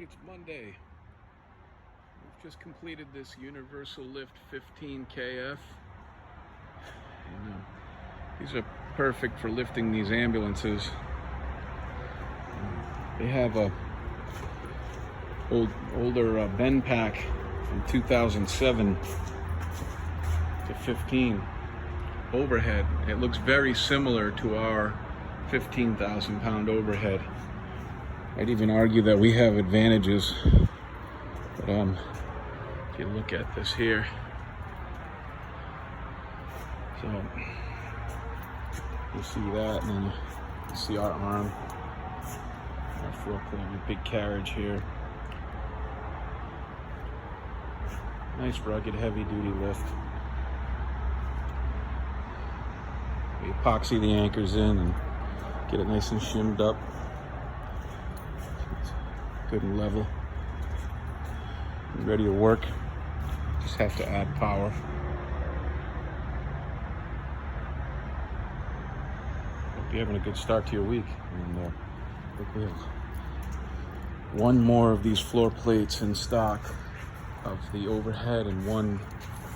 right, it's Monday. We've just completed this Universalift 15 KF. And, these are perfect for lifting these ambulances. They have a older bend pack from 2007 to 15 overhead. It looks very similar to our 15,000 pound overhead. I'd even argue that we have advantages, but if you look at this here, so you see that, and then you see our arm, our four-point big carriage here. Nice rugged heavy duty lift. We epoxy the anchors in and get it nice and shimmed up. Good and level. Ready to work. Just have to add power. Hope you're having a good start to your week. And I think we have one more of these floor plates in stock of the overhead and one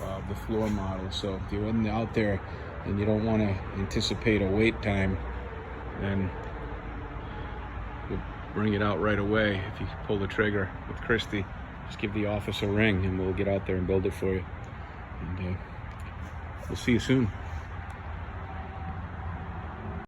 of the floor model. So if you're out there and you don't want to anticipate a wait time, then we'll bring it out right away. If you pull the trigger with Christy, just give the office a ring and we'll get out there and build it for you. And we'll see you soon.